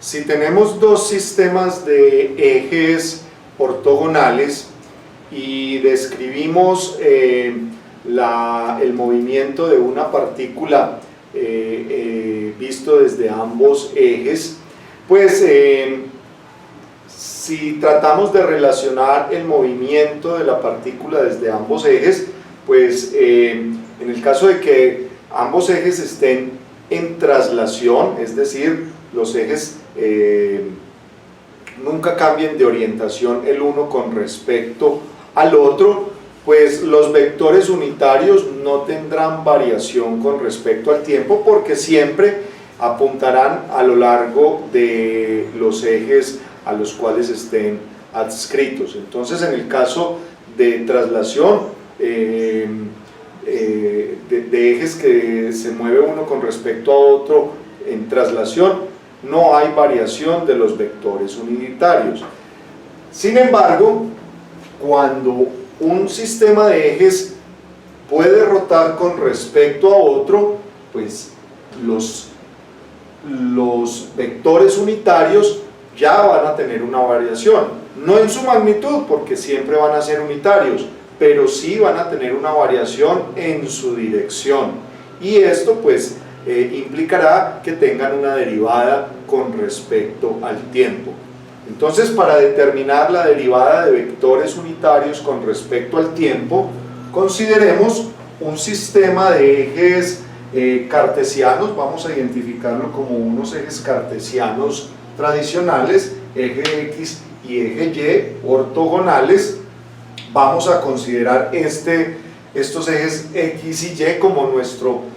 Si tenemos dos sistemas de ejes ortogonales y describimos el movimiento de una partícula visto desde ambos ejes, pues si tratamos de relacionar el movimiento de la partícula desde ambos ejes, pues en el caso de que ambos ejes estén en traslación, es decir, los ejes nunca cambien de orientación el uno con respecto al otro, pues los vectores unitarios no tendrán variación con respecto al tiempo, porque siempre apuntarán a lo largo de los ejes a los cuales estén adscritos. Entonces, en el caso de traslación de ejes que se mueve uno con respecto a otro en traslación, no hay variación de los vectores unitarios. Sin embargo, cuando un sistema de ejes puede rotar con respecto a otro, pues los vectores unitarios ya van a tener una variación, no en su magnitud, porque siempre van a ser unitarios, pero sí van a tener una variación en su dirección, y esto pues implicará que tengan una derivada con respecto al tiempo. Entonces, para determinar la derivada de vectores unitarios con respecto al tiempo, consideremos un sistema de ejes cartesianos. Vamos a identificarlo como unos ejes cartesianos tradicionales, eje X y eje Y ortogonales. Vamos a considerar estos ejes X y Y como nuestro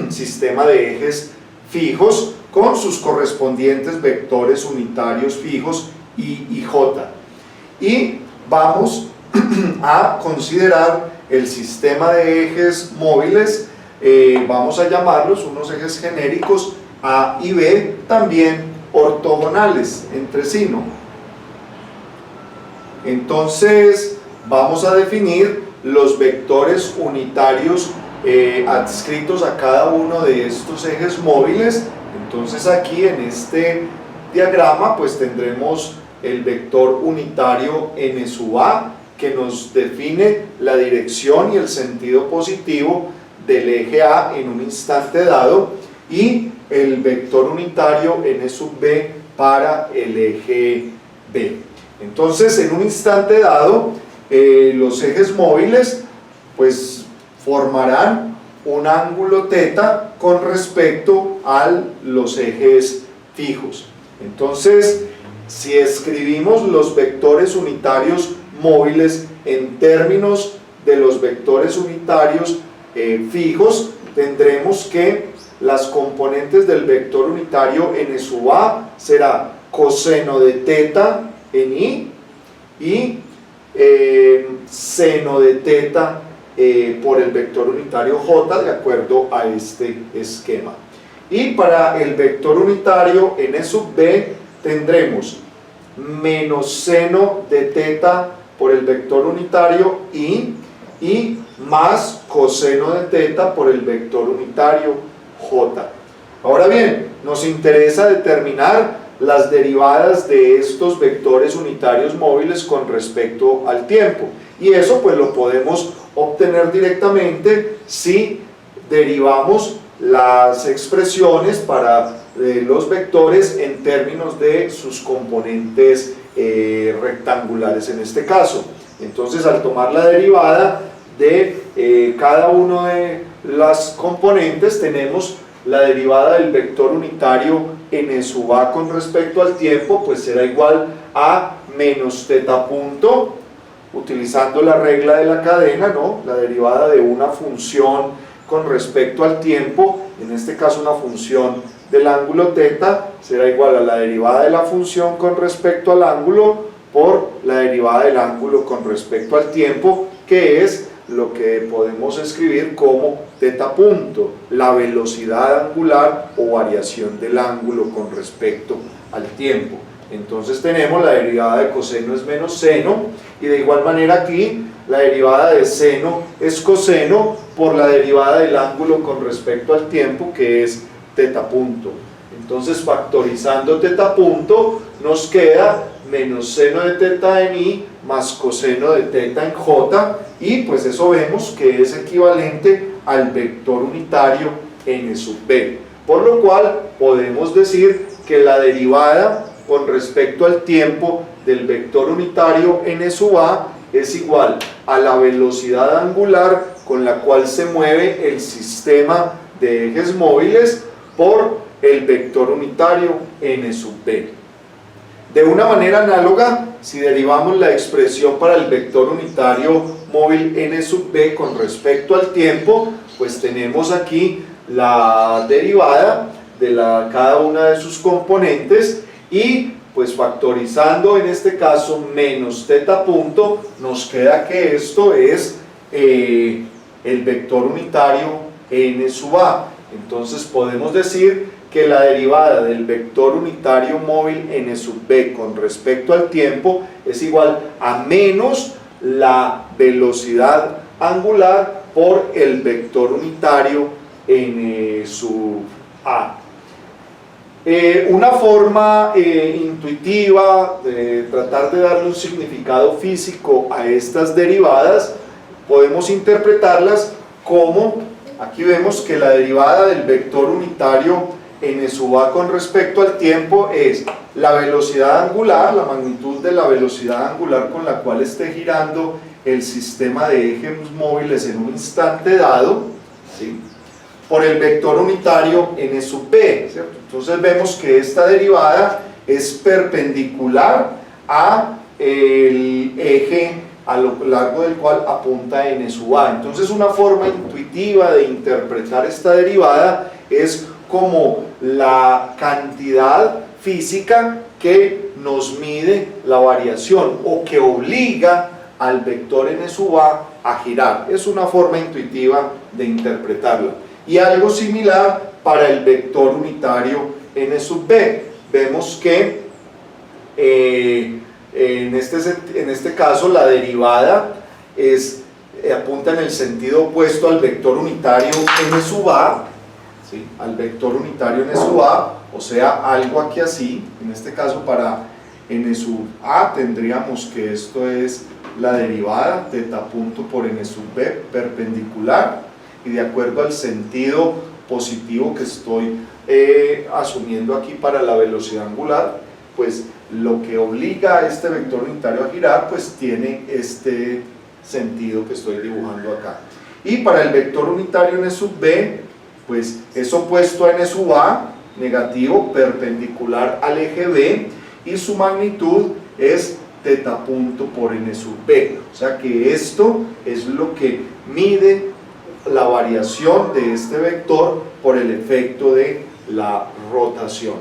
sistema de ejes fijos, con sus correspondientes vectores unitarios fijos y J. Y vamos a considerar el sistema de ejes móviles, vamos a llamarlos unos ejes genéricos A y B, también ortogonales entre sí, ¿no? Entonces vamos a definir los vectores unitarios adscritos a cada uno de estos ejes móviles. Entonces aquí en este diagrama pues tendremos el vector unitario n sub a, que nos define la dirección y el sentido positivo del eje A en un instante dado, y el vector unitario n sub b para el eje B. Entonces, en un instante dado, los ejes móviles pues formarán un ángulo θ con respecto a los ejes fijos. Entonces, si escribimos los vectores unitarios móviles en términos de los vectores unitarios fijos, tendremos que las componentes del vector unitario n sub a será coseno de θ en i y seno de θ por el vector unitario j, de acuerdo a este esquema. Y para el vector unitario n sub b tendremos menos seno de θ por el vector unitario i y más coseno de θ por el vector unitario j. Ahora bien, nos interesa determinar las derivadas de estos vectores unitarios móviles con respecto al tiempo, y eso pues lo podemos obtener directamente si derivamos las expresiones para los vectores en términos de sus componentes rectangulares en este caso. Entonces, al tomar la derivada de cada uno de las componentes, tenemos la derivada del vector unitario n sub a con respecto al tiempo, pues será igual a menos θ punto, utilizando la regla de la cadena, ¿no? La derivada de una función con respecto al tiempo, en este caso una función del ángulo θ, será igual a la derivada de la función con respecto al ángulo por la derivada del ángulo con respecto al tiempo, que es lo que podemos escribir como θ punto, la velocidad angular o variación del ángulo con respecto al tiempo. Entonces tenemos la derivada de coseno es menos seno, y de igual manera aquí la derivada de seno es coseno por la derivada del ángulo con respecto al tiempo, que es θ punto. Entonces, factorizando teta punto, nos queda menos seno de teta en I más coseno de teta en J, y pues eso vemos que es equivalente al vector unitario n sub b. Por lo cual, podemos decir que la derivada con respecto al tiempo del vector unitario n sub a es igual a la velocidad angular con la cual se mueve el sistema de ejes móviles por el vector unitario n sub b. De una manera análoga, si derivamos la expresión para el vector unitario móvil n sub b con respecto al tiempo, pues tenemos aquí la derivada de cada una de sus componentes, y pues factorizando en este caso menos teta punto, nos queda que esto es el vector unitario n sub a. Entonces podemos decir que la derivada del vector unitario móvil n sub b con respecto al tiempo es igual a menos la velocidad angular por el vector unitario n sub a. Una forma intuitiva de tratar de darle un significado físico a estas derivadas, podemos interpretarlas como, aquí vemos que la derivada del vector unitario n sub a con respecto al tiempo es la velocidad angular, la magnitud de la velocidad angular con la cual esté girando el sistema de ejes móviles en un instante dado, ¿sí?, por el vector unitario n sub b, ¿cierto? Entonces vemos que esta derivada es perpendicular a el eje a lo largo del cual apunta n sub a. Entonces una forma intuitiva de interpretar esta derivada es como la cantidad física que nos mide la variación o que obliga al vector n sub a girar. Es una forma intuitiva de interpretarla. Y algo similar para el vector unitario n sub b. Vemos que en este caso la derivada apunta en el sentido opuesto al vector unitario n sub a, ¿sí?, al vector unitario n sub a, o sea, algo aquí así. En este caso para n sub a tendríamos que esto es la derivada teta punto por n sub b perpendicular, y de acuerdo al sentido positivo que estoy asumiendo aquí para la velocidad angular, pues lo que obliga a este vector unitario a girar pues tiene este sentido que estoy dibujando acá. Y para el vector unitario n sub b, pues es opuesto a n sub a, negativo, perpendicular al eje b, y su magnitud es teta punto por n sub b. O sea que esto es lo que mide la variación de este vector por el efecto de la rotación.